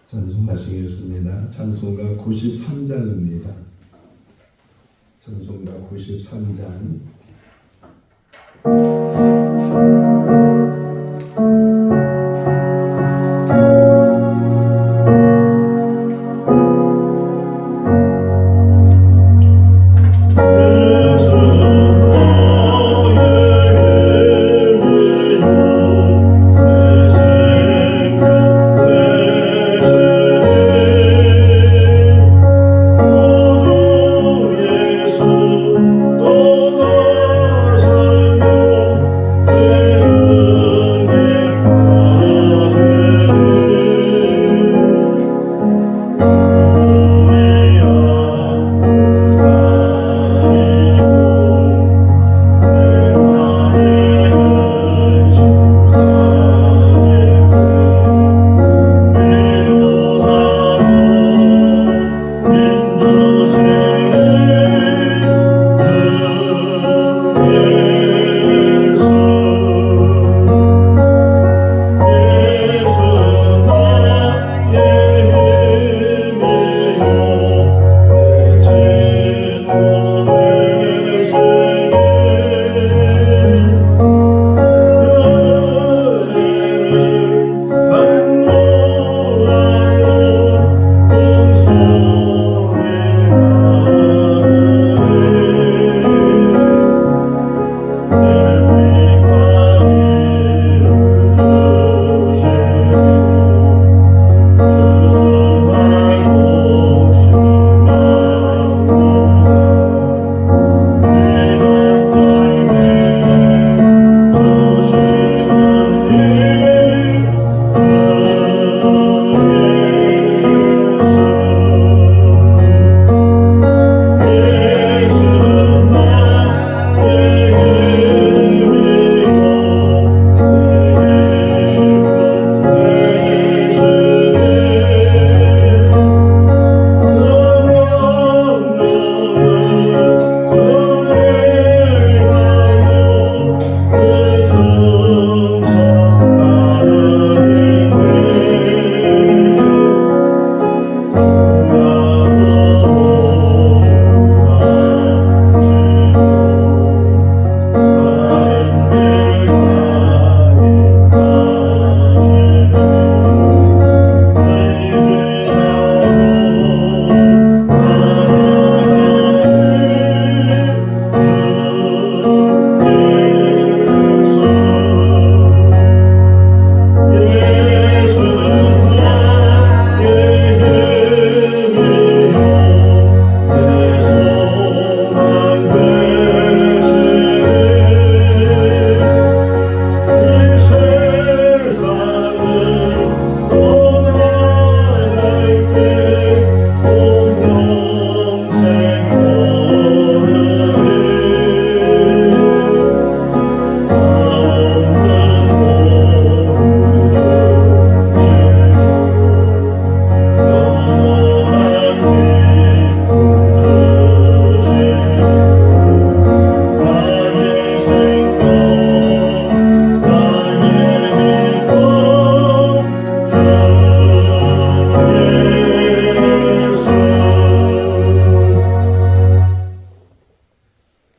찬송하시겠습니다. 찬송가 93장입니다. 찬송가 93장.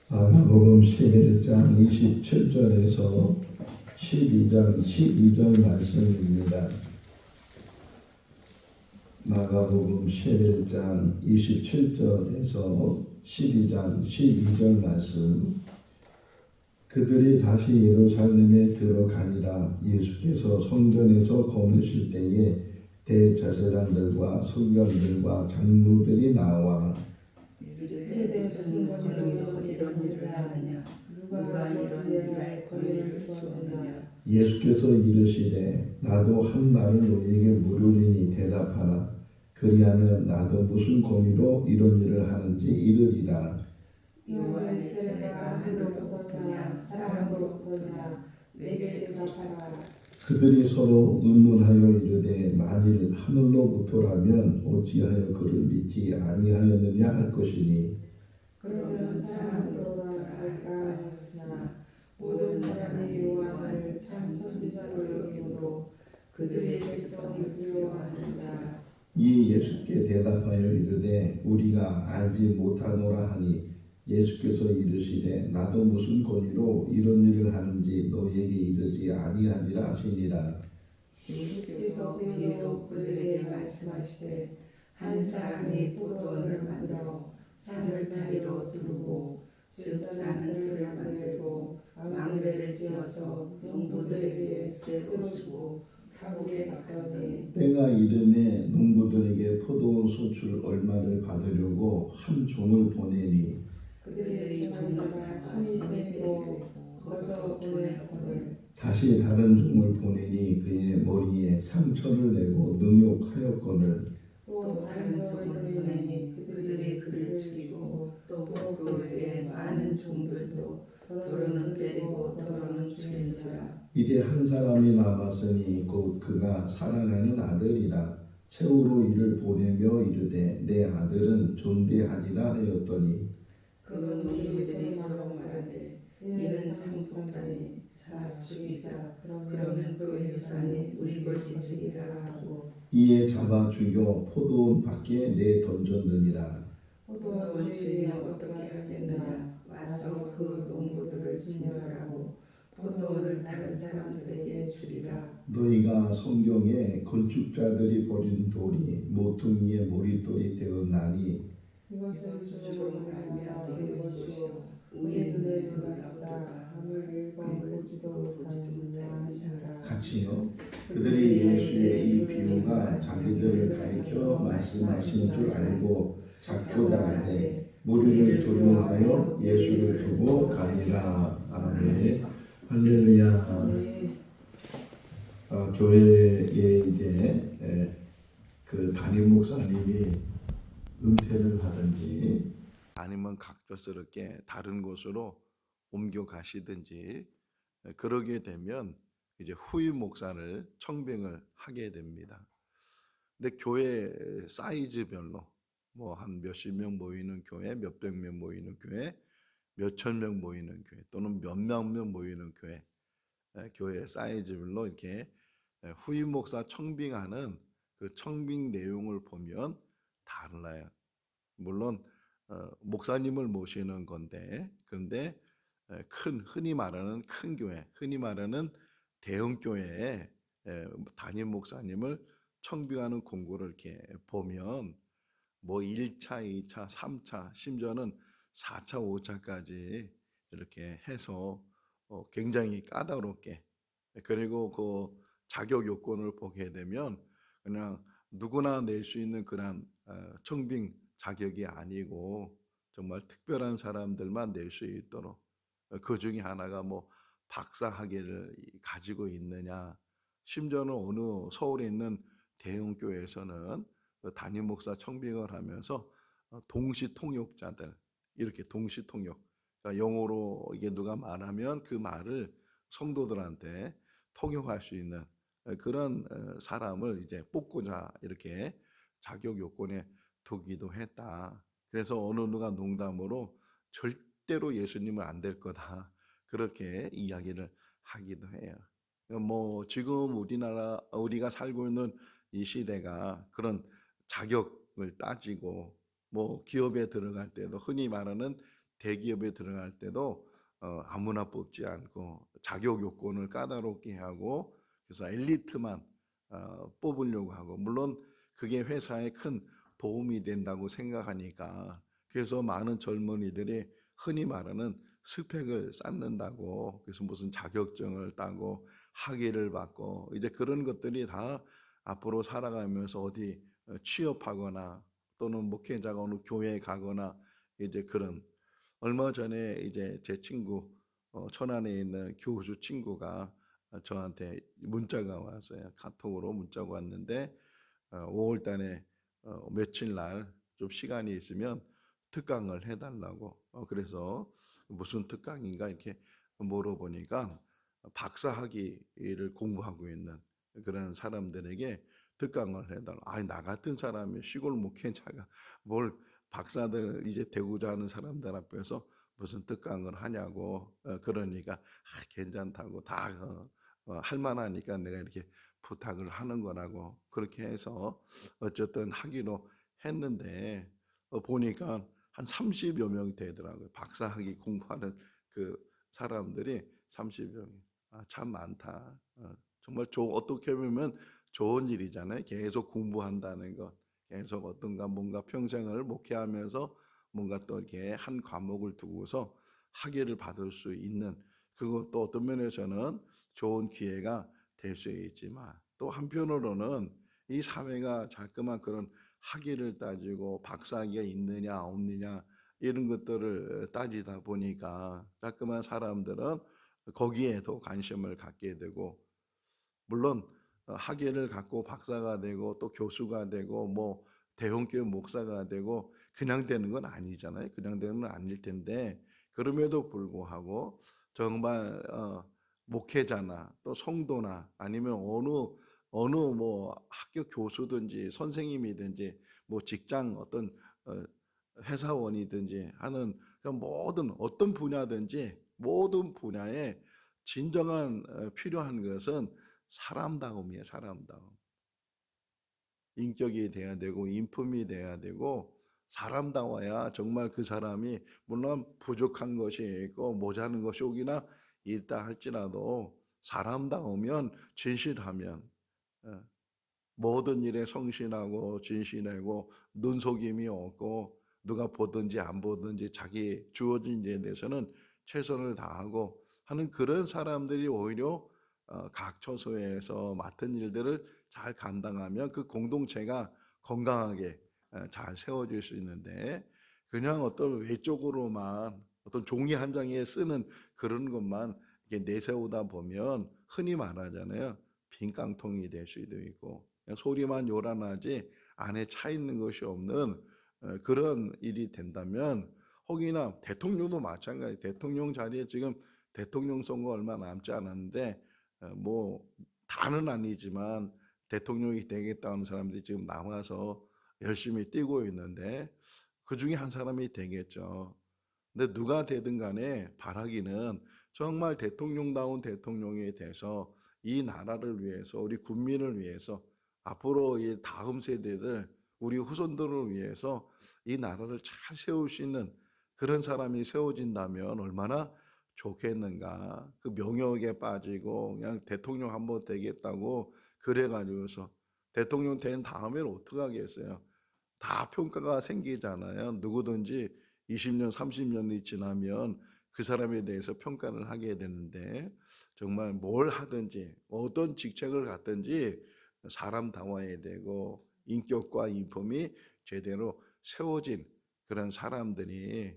마가복음 11장 27절에서 12장 12절 말씀입니다. 마가복음 11장 27절에서 12장 12절 말씀. 그들이 다시 예루살렘에 들어가니라. 예수께서 성전에서 거느실 때에 대제사장들과 서기관들과 장로들이 나와 이르되 무슨 권능으로 이런 일을 하느냐? 누가 이런 일을 할 권위를 주었느냐? 예수께서 이르시되 나도 한 말을 너희에게 물으리니 대답하라. 그리하면 나도 무슨 권위로 이런 일을 하는지 이르리라. 여호와의 세례가 하늘로부터냐 사람으로부터냐? 내게 대답하라. 그들이 서로 의논하여 이르되 만일 하늘로부터라면 어찌하여 그를 믿지 아니하였느냐 할 것이니 그러면 사람으로부터라 할까 하였으나 모든 사람이 요한을 참 선지자로 여김으로 그들의 백성을 두려워하는 자라. 이 예수께 대답하여 이르되 우리가 알지 못하노라 하니 예수께서 이르시되 나도 무슨 권위로 이런 일을 하는지 너희에게 이르지 아니하리라 하시니라. 예수께서 비유로 그들에게 말씀하시되 한 사람이 포도원을 만들어 산을 다리로 두르고 즉 짜는 틀을 만들고 망대를 지어서 농부들에게 세로 주고 타국에 받더니 때가 이르매 농부들에게 포도원 소출 얼마를 받으려고 한 종을 보내니 그들이 종을 잡아 심히 때리고 거저 보내거늘 다시 다른 종을 보내니 그의 머리에 상처를 내고 능욕하였거늘 또 다른 종을 보내니 그들이 그를 죽이고 또 그 외에 많은 종들도 더러는 때리고 더러는 죽인지라. 이제 한 사람이 남았으니 곧 그가 사랑하는 아들이라. 최후로 이를 보내며 이르되 내 아들은 존대하리라 하였더니 그 농부들이 서로 말하되 이는 상속자니 자 죽이자. 그러면 그 유산이 우리 것이 되리라 하고 이에 잡아 죽여 포도원 밖에 내던졌느니라. 포도원 주인이 어떻게 하겠느냐. 와서 그 농부들을 진멸하고 포도원을 다른 사람들에게 주리라. 너희가 성경에 건축자들이 버린 돌이 모퉁이의 머릿돌이 되었나니 이것은 주로 말미암아 너희 것이요 우리 눈에 놀랍도다. 하늘 일광 보지도 못하느냐 하시니라. 같이요. 그들이 예수의 이 비유가 자기들을 가리켜 말씀하신 줄 알고 작고다 하되 무리를 두려워하여 예수를 두고 가니라. 아멘. 할렐루야. 교회에 이제 그 담임 목사님이 은퇴를 하든지 아니면 각별스럽게 다른 곳으로 옮겨 가시든지 그러게 되면 이제 후임 목사를 청빙을 하게 됩니다. 근데 교회 사이즈별로 뭐 한 몇십 명 모이는 교회, 몇백 명 모이는 교회, 몇천 명 모이는 교회 또는 몇만 명 모이는 교회, 교회 사이즈별로 이렇게 후임 목사 청빙하는 그 청빙 내용을 보면 달라요. 물론 목사님을 모시는 건데 그런데 흔히 말하는 큰 교회, 흔히 말하는 대형 교회에 담임 목사님을 청빙하는 공고를 이렇게 보면 뭐 1차, 2차, 3차, 심지어는 4차, 5차까지 이렇게 해서 굉장히 까다롭게 그리고 그 자격 요건을 보게 되면 그냥 누구나 낼 수 있는 그런 청빙 자격이 아니고 정말 특별한 사람들만 낼 수 있도록 그 중에 하나가 뭐 박사 학위를 가지고 있느냐 심지어는 어느 서울에 있는 대형 교회에서는 그 담임 목사 청빙을 하면서 동시 통역자들 이렇게 동시 통역 그러니까 영어로 이게 누가 말하면 그 말을 성도들한테 통역할 수 있는 그런 사람을 이제 뽑고자 이렇게 자격 요건에 두기도 했다. 그래서 어느 누가 농담으로 절대로 예수님은 안 될 거다. 그렇게 이야기를 하기도 해요. 뭐 지금 우리가 살고 있는 이 시대가 그런 자격을 따지고 뭐 기업에 들어갈 때도 흔히 말하는 대기업에 들어갈 때도 아무나 뽑지 않고 자격 요건을 까다롭게 하고 그래서 엘리트만 뽑으려고 하고 물론 그게 회사에 큰 도움이 된다고 생각하니까 그래서 많은 젊은이들이 흔히 말하는 스펙을 쌓는다고 그래서 무슨 자격증을 따고 학위를 받고 이제 그런 것들이 다 앞으로 살아가면서 어디 취업하거나 또는 목회자가 어느 교회에 가거나 이제 그런 얼마 전에 이제 제 친구 천안에 있는 교수 친구가 저한테 문자가 왔어요. 카톡으로 문자가 왔는데 5월 달에 며칠 날 좀 시간이 있으면 특강을 해달라고 그래서 무슨 특강인가 이렇게 물어보니까 박사 학위를 공부하고 있는 그런 사람들에게 특강을 해달라. 아니 나 같은 사람이 시골 목회자가 뭘 박사들 이제 되고자 하는 사람들 앞에서 무슨 특강을 하냐고 그러니까 괜찮다고 다 할 만하니까 내가 이렇게 부탁을 하는 거라고 그렇게 해서 어쨌든 하기로 했는데 보니까 한 30여 명 되더라고요. 박사학위 공부하는 그 사람들이 30여 명. 참 많다. 정말 어떻게 보면 좋은 일이잖아요. 계속 공부한다는 것. 계속 어떤가 뭔가 평생을 목회하면서 뭔가 또 이렇게 한 과목을 두고서 학위를 받을 수 있는 그것도 어떤 면에서는 좋은 기회가 될 수 있지만 또 한편으로는 이 사회가 자꾸만 그런 학위를 따지고 박사학위가 있느냐 없느냐 이런 것들을 따지다 보니까 자꾸만 사람들은 거기에도 관심을 갖게 되고 물론 학위를 갖고 박사가 되고 또 교수가 되고 뭐 대형교회 목사가 되고 그냥 되는 건 아니잖아요. 그냥 되는 건 아닐 텐데 그럼에도 불구하고 정말 목회자나 또 성도나 아니면 어느 뭐 학교 교수든지 선생님이든지 뭐 직장 어떤 어, 회사원이든지 하는 그 모든 어떤 분야든지 모든 분야에 진정한 필요한 것은 사람다움이에요. 사람다움. 인격이 돼야 되고 인품이 돼야 되고 사람다워야 정말 그 사람이 물론 부족한 것이 있고 모자란 것이 오기나 있다 할지라도 사람다우면 진실하면 어, 모든 일에 성실하고 진실하고 눈속임이 없고 누가 보든지 안 보든지 자기 주어진 일에 대해서는 최선을 다하고 하는 그런 사람들이 오히려 각 처소에서 맡은 일들을 잘 감당하면 그 공동체가 건강하게 잘 세워질 수 있는데 그냥 어떤 외적으로만 어떤 종이 한 장에 쓰는 그런 것만 이렇게 내세우다 보면 흔히 말하잖아요. 빈 깡통이 될 수도 있고 그냥 소리만 요란하지 안에 차 있는 것이 없는 그런 일이 된다면 혹이나 대통령도 마찬가지. 대통령 자리에 지금 대통령 선거 얼마 남지 않았는데 뭐 다는 아니지만 대통령이 되겠다는 사람들이 지금 나와서 열심히 뛰고 있는데 그 중에 한 사람이 되겠죠. 근데 누가 되든 간에 바라기는 정말 대통령다운 대통령에 대해서 이 나라를 위해서 우리 국민을 위해서 앞으로 이 다음 세대들 우리 후손들을 위해서 이 나라를 잘 세울 수 있는 그런 사람이 세워진다면 얼마나 좋겠는가. 그 명예욕에 빠지고 그냥 대통령 한번 되겠다고 그래가지고서 대통령 된 다음에는 어떻게 하겠어요? 다 평가가 생기잖아요. 누구든지 20년, 30년이 지나면 그 사람에 대해서 평가를 하게 되는데 정말 뭘 하든지 어떤 직책을 갖든지 사람다워야 되고 인격과 인품이 제대로 세워진 그런 사람들이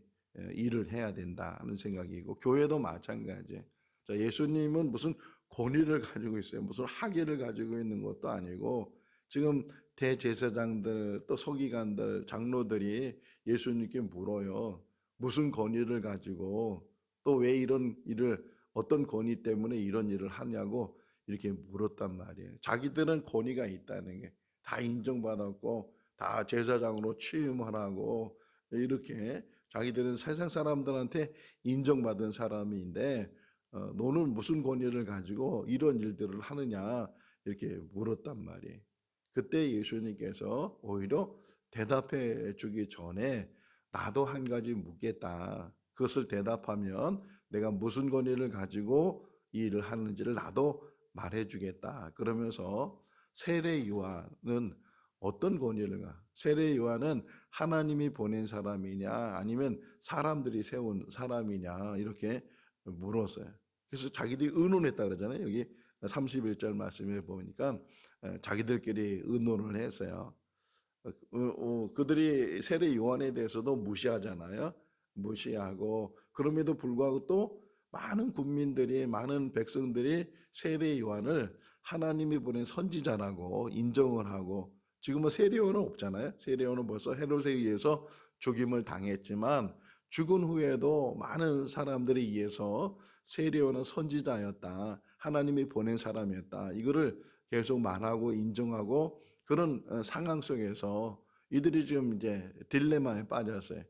일을 해야 된다는 생각이고 교회도 마찬가지. 자, 예수님은 무슨 권위를 가지고 있어요. 무슨 학위를 가지고 있는 것도 아니고 지금 대제사장들 또 서기관들 장로들이 예수님께 물어요. 무슨 권위를 가지고 또 왜 이런 일을 어떤 권위 때문에 이런 일을 하냐고 이렇게 물었단 말이에요. 자기들은 권위가 있다는 게 다 인정받았고 다 제사장으로 취임하라고 이렇게 자기들은 세상 사람들한테 인정받은 사람인데 너는 무슨 권위를 가지고 이런 일들을 하느냐 이렇게 물었단 말이에요. 그때 예수님께서 오히려 대답해 주기 전에 나도 한 가지 묻겠다. 그것을 대답하면 내가 무슨 권위를 가지고 이 일을 하는지를 나도 말해 주겠다. 그러면서 세례 요한은 어떤 권위를 세례 요한은 하나님이 보낸 사람이냐 아니면 사람들이 세운 사람이냐 이렇게 물었어요. 그래서 자기들이 의논했다 그러잖아요. 여기 31절 말씀에 보니까 자기들끼리 의논을 했어요. 그들이 세례 요한에 대해서도 무시하잖아요. 무시하고 그럼에도 불구하고 또 많은 국민들이 많은 백성들이 세례 요한을 하나님이 보낸 선지자라고 인정을 하고 지금은 세례 요한은 없잖아요. 세례 요한은 벌써 헤롯에 의해서 죽임을 당했지만 죽은 후에도 많은 사람들에 의해서 세례 요한은 선지자였다. 하나님이 보낸 사람이었다. 이거를 계속 말하고 인정하고 그런 상황 속에서 이들이 지금 이제 딜레마에 빠졌어요.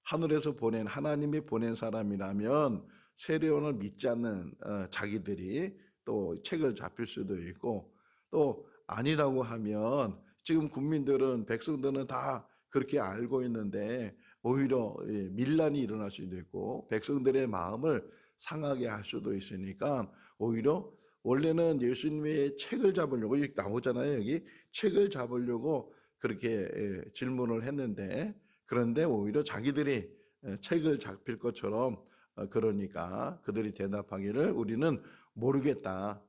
하늘에서 보낸 하나님이 보낸 사람이라면 세례요한을 믿지 않는 자기들이 또 책을 잡힐 수도 있고 또 아니라고 하면 지금 국민들은 백성들은 다 그렇게 알고 있는데 오히려 밀란이 일어날 수도 있고 백성들의 마음을 상하게 할 수도 있으니까 오히려 원래는 예수님의 책을 잡으려고 여기 나오잖아요. 여기 책을 잡으려고 그렇게 질문을 했는데 그런데 오히려 자기들이 책을 잡힐 것처럼 그러니까 그들이 대답하기를 우리는 모르겠다.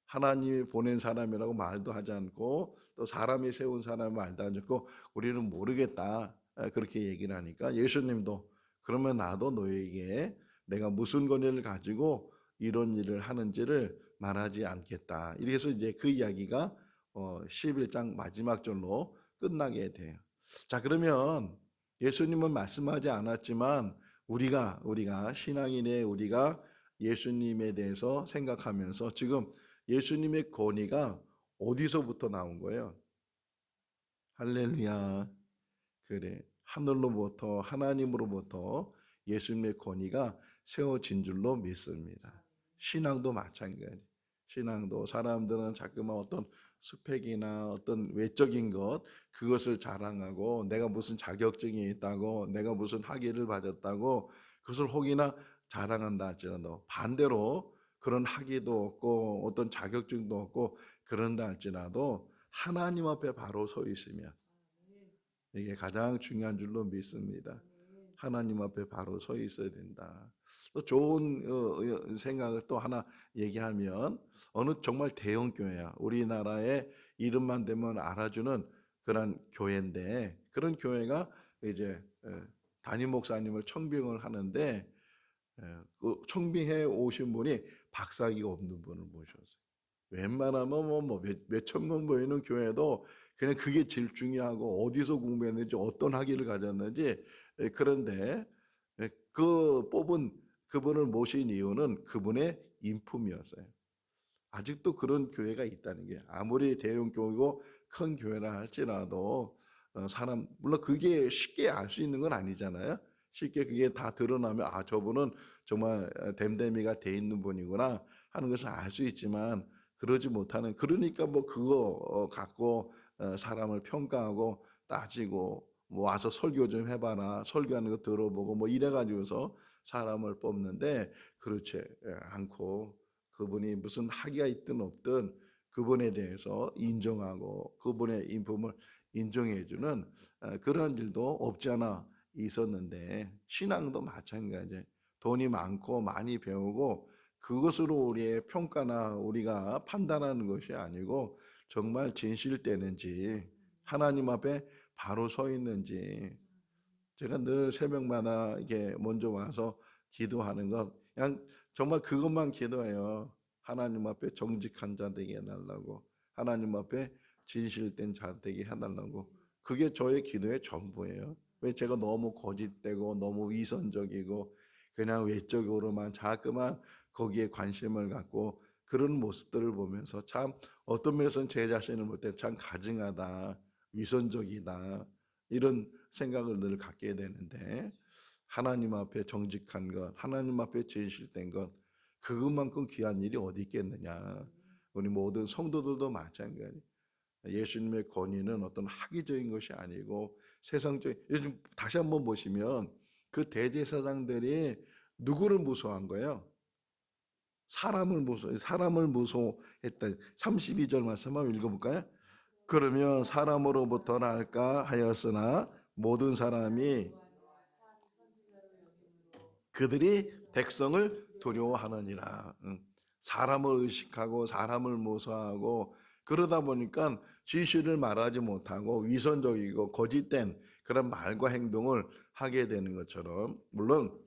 하나님이 보낸 사람이라고 말도 하지 않고 또 사람이 세운 사람을 말도 하지 않고 우리는 모르겠다. 그렇게 얘기를 하니까 예수님도 그러면 나도 너에게 내가 무슨 권위를 가지고 이런 일을 하는지를 말하지 않겠다. 이래서 이제 그 이야기가 11장 마지막 절로 끝나게 돼요. 자, 그러면 예수님은 말씀하지 않았지만 우리가 신앙인의 우리가 예수님에 대해서 생각하면서 지금 예수님의 권위가 어디서부터 나온 거예요? 할렐루야. 그래. 하늘로부터 하나님으로부터 예수님의 권위가 세워진 줄로 믿습니다. 신앙도 마찬가지. 신앙도 사람들은 자꾸만 어떤 스펙이나 어떤 외적인 것 그것을 자랑하고 내가 무슨 자격증이 있다고 내가 무슨 학위를 받았다고 그것을 혹이나 자랑한다 할지라도 반대로 그런 학위도 없고 어떤 자격증도 없고 그런다 할지라도 하나님 앞에 바로 서 있으면 이게 가장 중요한 줄로 믿습니다. 하나님 앞에 바로 서 있어야 된다. 또 좋은 생각을 또 하나 얘기하면 어느 정말 대형 교회야. 우리나라의 이름만 되면 알아주는 그런 교회인데 그런 교회가 이제 담임 목사님을 청빙을 하는데 그 청빙해 오신 분이 박사학위가 없는 분을 모셨어요. 웬만하면 뭐 몇천 명 모이는 교회도 그냥 그게 제일 중요하고 어디서 공부했는지 어떤 학위를 가졌는지 그런데 그 뽑은 그분을 모신 이유는 그분의 인품이었어요. 아직도 그런 교회가 있다는 게 아무리 대형 교회고 큰 교회라 할지라도 사람 물론 그게 쉽게 알 수 있는 건 아니잖아요. 쉽게 그게 다 드러나면 아 저분은 정말 댐댐이가 돼 있는 분이구나 하는 것을 알 수 있지만 그러지 못하는 그러니까 뭐 그거 갖고 사람을 평가하고 따지고 뭐 와서 설교 좀 해봐라 설교하는 거 들어보고 뭐 이래 가지고서 사람을 뽑는데 그렇지 않고 그분이 무슨 학위가 있든 없든 그분에 대해서 인정하고 그분의 인품을 인정해주는 그런 일도 없지 않아 있었는데 신앙도 마찬가지. 돈이 많고 많이 배우고 그것으로 우리의 평가나 우리가 판단하는 것이 아니고 정말 진실되는지 하나님 앞에 바로 서 있는지 제가 늘 새벽마다 이게 먼저 와서 기도하는 건 그냥 정말 그것만 기도해요. 하나님 앞에 정직한 자 되게 해달라고 하나님 앞에 진실된 자 되게 해달라고 그게 저의 기도의 전부예요. 왜 제가 너무 거짓되고 너무 위선적이고 그냥 외적으로만 자꾸만 거기에 관심을 갖고 그런 모습들을 보면서 참 어떤 면에서는 제 자신을 볼 때 참 가증하다 위선적이다 이런 생각을 늘 갖게 되는데 하나님 앞에 정직한 것 하나님 앞에 진실된 것 그것만큼 귀한 일이 어디 있겠느냐. 우리 모든 성도들도 마찬가지. 예수님의 권위는 어떤 학위적인 것이 아니고 세상적인 요즘 다시 한번 보시면 그 대제사장들이 누구를 무서워한 거예요? 사람을 무서워했다. 32절 말씀 한번 읽어볼까요? 그러면 사람으로부터 날까 하였으나 모든 사람이 그들이 백성을 두려워하느니라. 사람을 의식하고 사람을 모사하고 그러다 보니까 진실을 말하지 못하고 위선적이고 거짓된 그런 말과 행동을 하게 되는 것처럼 물론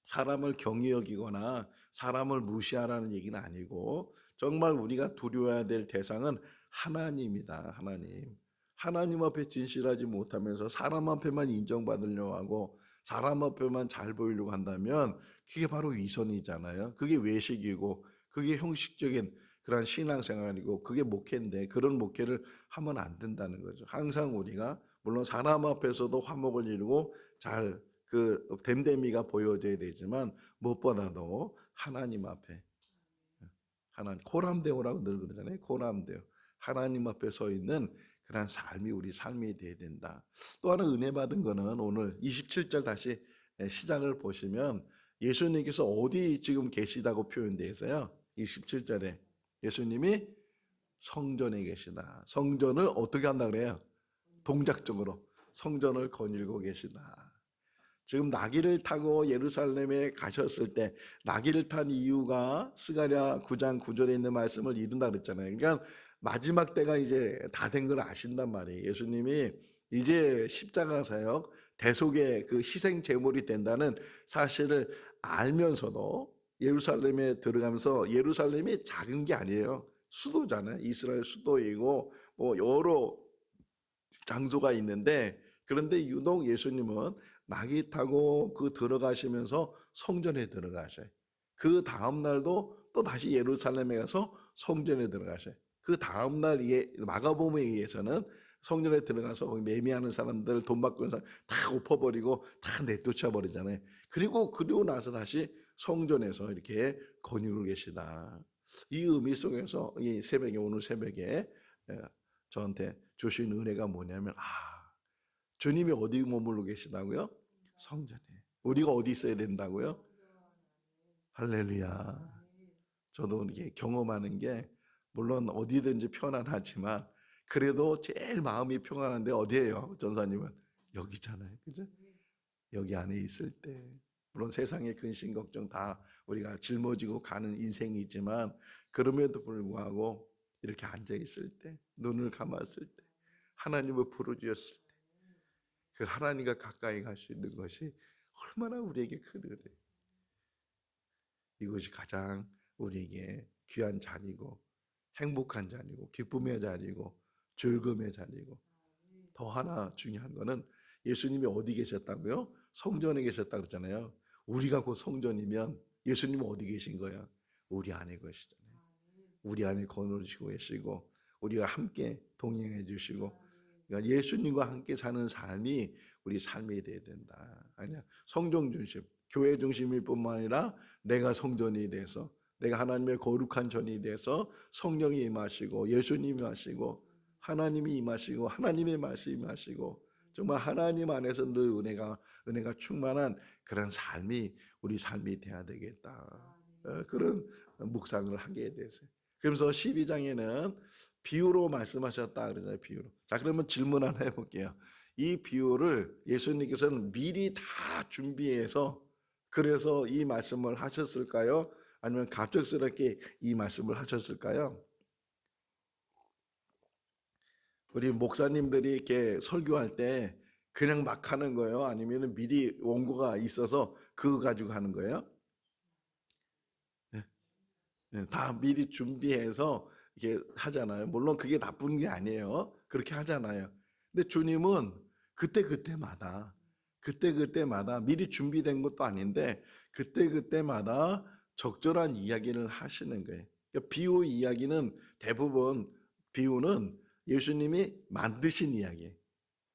사람을 경히 여기거나 사람을 무시하라는 얘기는 아니고 정말 우리가 두려워해야 될 대상은 하나님이다. 하나님 앞에 진실하지 못하면서 사람 앞에만 인정받으려고 하고 사람 앞에만 잘 보이려고 한다면 그게 바로 위선이잖아요. 그게 외식이고 그게 형식적인 그런 신앙생활이고 그게 목회인데 그런 목회를 하면 안 된다는 거죠. 항상 우리가 물론 사람 앞에서도 화목을 이루고 잘 그 댐댐이가 보여져야 되지만 무엇보다도 하나님 앞에 하나님 코람데오라고 늘 그러잖아요. 코람데오. 하나님 앞에 서 있는 그런 삶이 우리 삶이 돼야 된다. 또 하나 은혜 받은 거는 오늘 27절 다시 시작을 보시면 예수님께서 어디 지금 계시다고 표현되어 있어요. 27절에 예수님이 성전에 계시다. 성전을 어떻게 한다 그래요? 동작적으로 성전을 거닐고 계시다. 지금 나귀를 타고 예루살렘에 가셨을 때 나귀를 탄 이유가 스가랴 9장 9절에 있는 말씀을 이룬다 그랬잖아요. 그러니까 마지막 때가 이제 다 된 걸 아신단 말이에요. 예수님이 이제 십자가 사역 대속의 그 희생 제물이 된다는 사실을 알면서도 예루살렘에 들어가면서 예루살렘이 작은 게 아니에요. 수도잖아요. 이스라엘 수도이고 뭐 여러 장소가 있는데 그런데 유독 예수님은 나귀 타고 그 들어가시면서 성전에 들어가셔요. 그 다음 날도 또 다시 예루살렘에 가서 성전에 들어가셔요. 그 다음 날 마가복음에 의해서는 성전에 들어가서 거기 매매하는 사람들, 돈 받고 있는 사람 다 엎어버리고 다 내쫓아 버리잖아요. 그리고 나서 다시 성전에서 이렇게 거닐고 계시다. 이 의미 속에서 이 새벽에 오늘 새벽에 저한테 주신 은혜가 뭐냐면 주님이 어디 머물러 계시다고요? 성전에. 우리가 어디 있어야 된다고요? 할렐루야. 저도 이렇게 경험하는 게 물론 어디든지 편안하지만 그래도 제일 마음이 평안한데 어디예요? 전사님은 여기잖아요. 그죠? 여기 안에 있을 때 물론 세상의 근심 걱정 다 우리가 짊어지고 가는 인생이지만 그럼에도 불구하고 이렇게 앉아 있을 때 눈을 감았을 때 하나님을 부르짖었을 때 그 하나님과 가까이 갈 수 있는 것이 얼마나 우리에게 큰 은혜. 이것이 가장 우리에게 귀한 자리고 행복한 자리고 기쁨의 자리고 즐거움의 자리고 더 하나 중요한 거는 예수님이 어디 계셨다고요? 성전에 계셨다고 그랬잖아요. 우리가 곧 성전이면 예수님은 어디 계신 거야? 우리 안에 계시잖아요. 우리 안에 거느리시고 계시고 우리가 함께 동행해 주시고 그러니까 예수님과 함께 사는 삶이 우리 삶이 돼야 된다. 아니야. 성전 중심, 교회 중심일 뿐만 아니라 내가 성전이 돼서 내가 하나님의 거룩한 전이 돼서 성령이 임하시고 예수님이 임하시고 하나님이 임하시고 하나님의 말씀이 임하시고 정말 하나님 안에서 늘 은혜가 충만한 그런 삶이 우리 삶이 돼야 되겠다. 그런 묵상을 하게 되세요. 그러면서 12장에는 비유로 말씀하셨다 그러잖아요. 비유로. 자, 그러면 질문 하나 해볼게요. 이 비유를 예수님께서는 미리 다 준비해서 그래서 이 말씀을 하셨을까요? 아니면 갑작스럽게 이 말씀을 하셨을까요? 우리 목사님들이 이렇게 설교할 때 그냥 막 하는 거예요? 아니면 미리 원고가 있어서 그거 가지고 하는 거예요? 다 미리 준비해서 이렇게 하잖아요. 물론 그게 나쁜 게 아니에요. 그렇게 하잖아요. 근데 주님은 그때그때마다 미리 준비된 것도 아닌데 그때그때마다 적절한 이야기를 하시는 거예요. 그러니까 비유 이야기는 대부분 비유는 예수님이 만드신 이야기예요.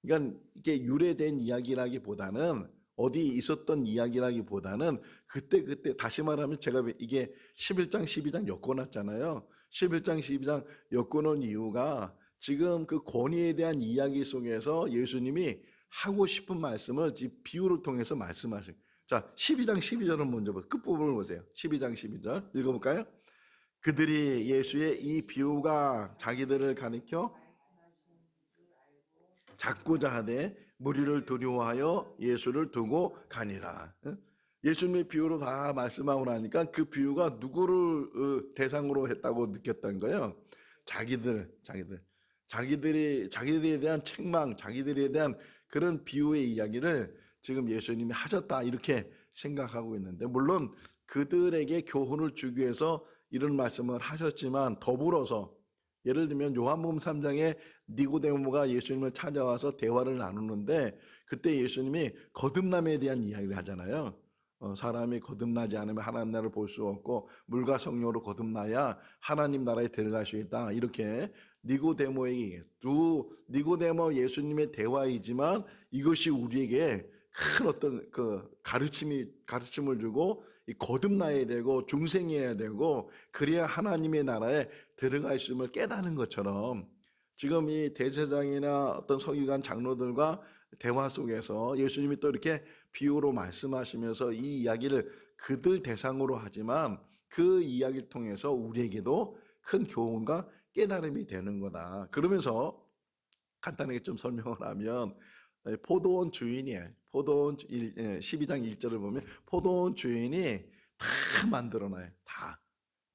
그러니까 이게 유래된 이야기라기보다는 어디 있었던 이야기라기보다는 그때 다시 말하면 제가 이게 11장 12장 엮어놨잖아요. 11장 12장 엮어놓은 이유가 지금 그 권위에 대한 이야기 속에서 예수님이 하고 싶은 말씀을 비유를 통해서 말씀하신. 자, 12장 12절은 먼저 보세요. 끝부분을 보세요. 12장 12절 읽어볼까요? 그들이 예수의 이 비유가 자기들을 가리켜 잡고자 하되 무리를 두려워하여 예수를 두고 가니라. 예수님의 비유로 다 말씀하고 나니까 그 비유가 누구를 대상으로 했다고 느꼈던 거예요. 자기들에 대한 책망, 자기들에 대한 그런 비유의 이야기를 지금 예수님이 하셨다 이렇게 생각하고 있는데 물론 그들에게 교훈을 주기 위해서 이런 말씀을 하셨지만 더불어서 예를 들면 요한복음 3장에 니고데모가 예수님을 찾아와서 대화를 나누는데 그때 예수님이 거듭남에 대한 이야기를 하잖아요. 사람이 거듭나지 않으면 하나님 나라를 볼 수 없고 물과 성령으로 거듭나야 하나님 나라에 들어갈 수 있다. 이렇게 니고데모에게 니고데모 예수님의 대화이지만 이것이 우리에게 큰 어떤 그 가르침을 주고 거듭나야 되고 중생해야 되고 그래야 하나님의 나라에 들어갈 수 있음을 깨닫는 것처럼 지금 이 대제사장이나 어떤 서기관 장로들과 대화 속에서 예수님이 또 이렇게 비유로 말씀하시면서 이 이야기를 그들 대상으로 하지만 그 이야기를 통해서 우리에게도 큰 교훈과 깨달음이 되는 거다. 그러면서 간단하게 좀 설명을 하면 포도원 주인이에요. 포도원 12장 1절을 보면 포도원 주인이 다 만들어놔요.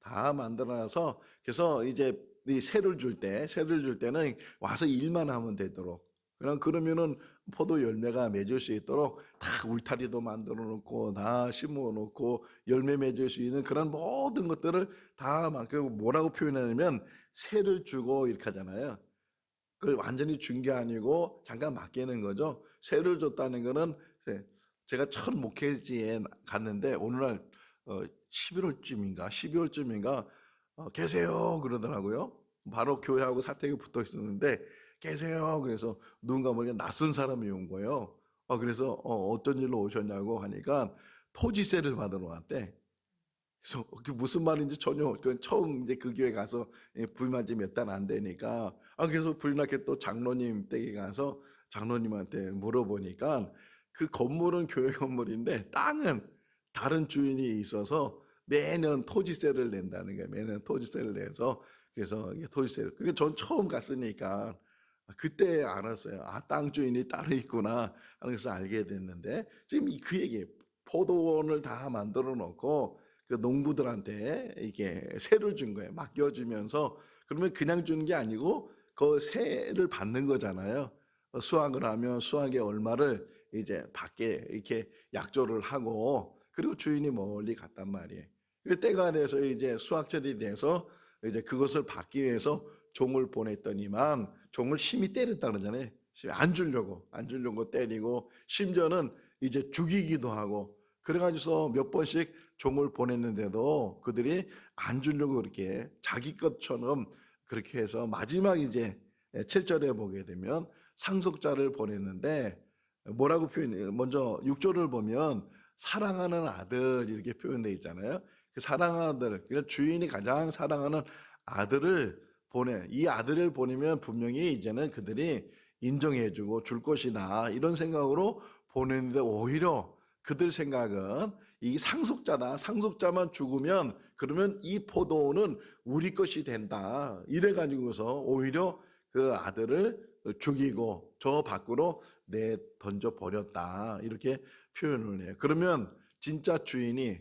다 만들어놔서 그래서 이제 이 세를 줄 때는 와서 일만 하면 되도록 그러면은 포도 열매가 맺을 수 있도록 다 울타리도 만들어 놓고 다 심어 놓고 열매 맺을 수 있는 그런 모든 것들을 다 만들고 뭐라고 표현하냐면 세를 주고 이렇게 하잖아요. 그걸 완전히 준 게 아니고 잠깐 맡기는 거죠. 세를 줬다는 거는 제가 첫 목회지에 갔는데 어느 날 11월쯤인가 12월쯤인가 계세요 그러더라고요. 바로 교회하고 사택이 붙어 있었는데 계세요. 그래서 누군가 모르게 낯선 사람이 온 거예요. 그래서 어떤 일로 오셨냐고 하니까 토지세를 받으러 왔대. 그래서 그게 무슨 말인지 전혀 처음 이제 그 교회 가서 부임한 지 몇 달 안 되니까 그래서 불나게 또 장로님 댁에 가서 장로님한테 물어보니까 그 건물은 교회 건물인데 땅은 다른 주인이 있어서 매년 토지세를 낸다는 거예요. 매년 토지세를 내서 그래서 이게 토지세를 그게 전 처음 갔으니까 그때 알았어요. 땅 주인이 따로 있구나 하는 것을 알게 됐는데 지금 그 얘기 포도원을 다 만들어 놓고 그 농부들한테 이게 세를 준 거예요. 맡겨주면서 그러면 그냥 주는 게 아니고 그 세를 받는 거잖아요. 수확을 하면 수확의 얼마를 이제 받게 이렇게 약조를 하고 그리고 주인이 멀리 갔단 말이에요. 그 때가 돼서 이제 수확철이 돼서 이제 그것을 받기 위해서 종을 보냈더니만 종을 심히 때렸다 그러잖아요. 안 주려고 때리고 심지어는 이제 죽이기도 하고 그래가지고서 몇 번씩 종을 보냈는데도 그들이 안 주려고 그렇게 자기 것처럼 그렇게 해서 마지막 이제 7절에 보게 되면 상속자를 보냈는데 뭐라고 표현해요? 먼저 6절을 보면 사랑하는 아들 이렇게 표현되어 있잖아요. 그 사랑하는 아들, 그러니까 주인이 가장 사랑하는 아들을 보내. 이 아들을 보내면 분명히 이제는 그들이 인정해주고 줄 것이다 이런 생각으로 보냈는데 오히려 그들 생각은 이 상속자다. 상속자만 죽으면 그러면 이 포도원은 우리 것이 된다. 이래 가지고서 오히려 그 아들을 죽이고 저 밖으로 내 던져 버렸다. 이렇게 표현을 해요. 그러면 진짜 주인이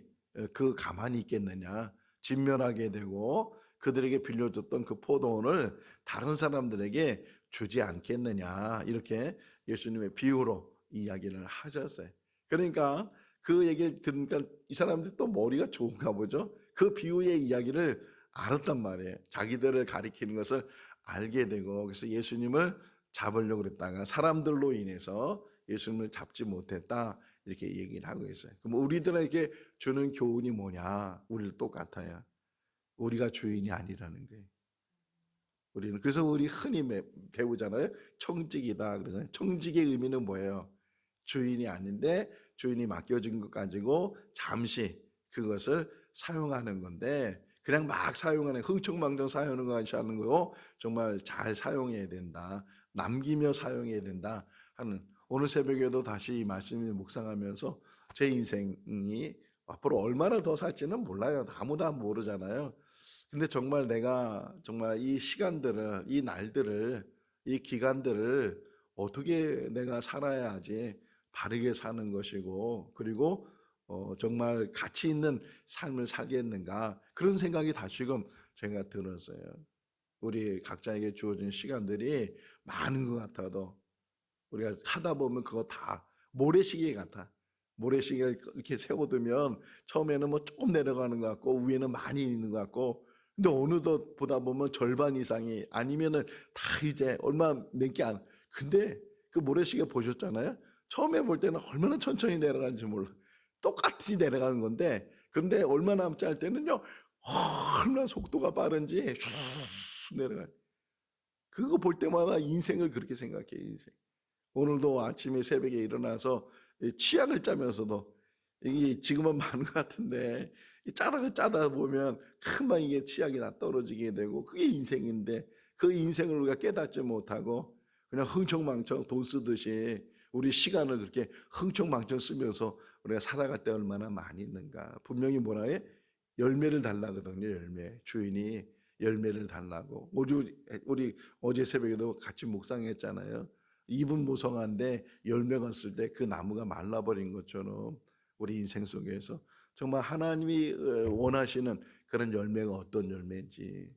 그 가만히 있겠느냐? 진멸하게 되고 그들에게 빌려줬던 그 포도원을 다른 사람들에게 주지 않겠느냐? 이렇게 예수님의 비유로 이야기를 하셨어요. 그러니까 그 얘기를 들으니까 이 사람들이 또 머리가 좋은가 보죠. 그 비유의 이야기를 알았단 말이에요. 자기들을 가리키는 것을 알게 되고 그래서 예수님을 잡으려고 그랬다가 사람들로 인해서 예수님을 잡지 못했다 이렇게 얘기를 하고 있어요. 그럼 우리들에게 주는 교훈이 뭐냐? 우리도 똑같아요. 우리가 주인이 아니라는 거예요. 우리는 그래서 우리 흔히 배우잖아요. 청직이다 그러잖아요. 청직의 의미는 뭐예요? 주인이 아닌데 주인이 맡겨준 것 가지고 잠시 그것을 사용하는 건데 그냥 막 사용하는 흥청망청 사용하는 것이 하는 거고 정말 잘 사용해야 된다. 남기며 사용해야 된다 하는 오늘 새벽에도 다시 이 말씀을 묵상하면서 제 인생이 앞으로 얼마나 더 살지는 몰라요. 아무도 모르잖아요. 근데 정말 내가 정말 이 시간들을 이 날들을 이 기간들을 어떻게 내가 살아야지 바르게 사는 것이고 그리고 정말 가치 있는 삶을 살겠는가 그런 생각이 다시금 제가 들었어요. 우리 각자에게 주어진 시간들이 많은 것 같아도 우리가 하다 보면 그거 다 모래시계 같아. 모래시계를 이렇게 세워두면 처음에는 뭐 조금 내려가는 것 같고 위에는 많이 있는 것 같고 근데 어느덧 보다 보면 절반 이상이 아니면은 다 이제 얼마 몇 개 안. 근데 그 모래시계 보셨잖아요. 처음에 볼 때는 얼마나 천천히 내려가는지 몰라. 똑같이 내려가는 건데 그런데 얼마 남지 할 때는요. 얼마나 속도가 빠른지 슉 내려가요. 그거 볼 때마다 인생을 그렇게 생각해 인생. 오늘도 아침에 새벽에 일어나서 치약을 짜면서도 이게 지금은 많은 것 같은데 짜다 보면 금방 이게 치약이 다 떨어지게 되고 그게 인생인데 그 인생을 우리가 깨닫지 못하고 그냥 흥청망청 돈 쓰듯이 우리 시간을 그렇게 흥청망청 쓰면서 우리가 살아갈 때 얼마나 많이 있는가. 분명히 뭐라 해? 열매를 달라거든요. 열매. 주인이 열매를 달라고. 우리 어제 새벽에도 같이 묵상했잖아요. 잎은 무성한데 열매가 없을 때 그 나무가 말라버린 것처럼 우리 인생 속에서 정말 하나님이 원하시는 그런 열매가 어떤 열매인지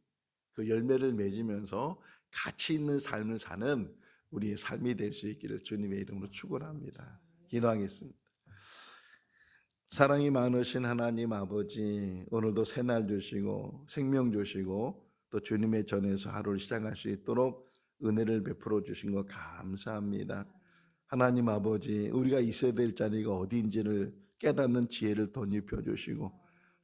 그 열매를 맺으면서 가치 있는 삶을 사는 우리의 삶이 될 수 있기를 주님의 이름으로 축원합니다. 기도하겠습니다. 사랑이 많으신 하나님 아버지, 오늘도 새날 주시고 생명 주시고 또 주님의 전에서 하루를 시작할 수 있도록 은혜를 베풀어 주신 것 감사합니다. 하나님 아버지, 우리가 있어야 될 자리가 어디인지를 깨닫는 지혜를 덧입혀 주시고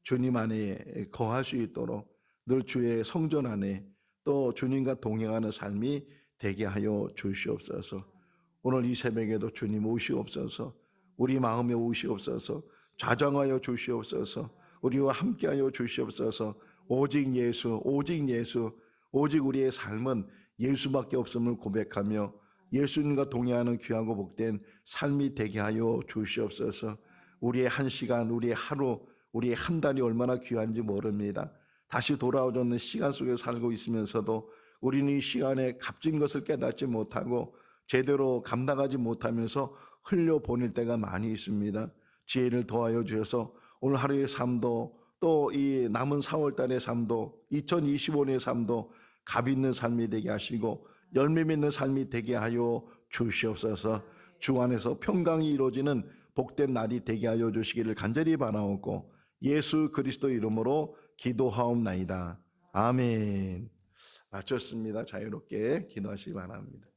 주님 안에 거할 수 있도록 늘 주의 성전 안에 또 주님과 동행하는 삶이 되게 하여 주시옵소서. 오늘 이 새벽에도 주님 오시옵소서. 우리 마음에 오시옵소서. 좌정하여 주시옵소서. 우리와 함께하여 주시옵소서. 오직 예수, 오직 예수, 오직 우리의 삶은 예수밖에 없음을 고백하며 예수님과 동행하는 귀하고 복된 삶이 되게 하여 주시옵소서. 우리의 한 시간, 우리의 하루, 우리의 한 달이 얼마나 귀한지 모릅니다. 다시 돌아오는 시간 속에 살고 있으면서도 우리는 이 시간에 값진 것을 깨닫지 못하고 제대로 감당하지 못하면서 흘려보낼 때가 많이 있습니다. 지혜를 더하여 주셔서 오늘 하루의 삶도 또 이 남은 4월달의 삶도 2025년의 삶도 값 있는 삶이 되게 하시고 열매 맺는 삶이 되게 하여 주시옵소서. 주 안에서 평강이 이루어지는 복된 날이 되게 하여 주시기를 간절히 바라옵고 예수 그리스도 이름으로 기도하옵나이다. 아멘. 마쳤습니다. 자유롭게 기도하시기 바랍니다.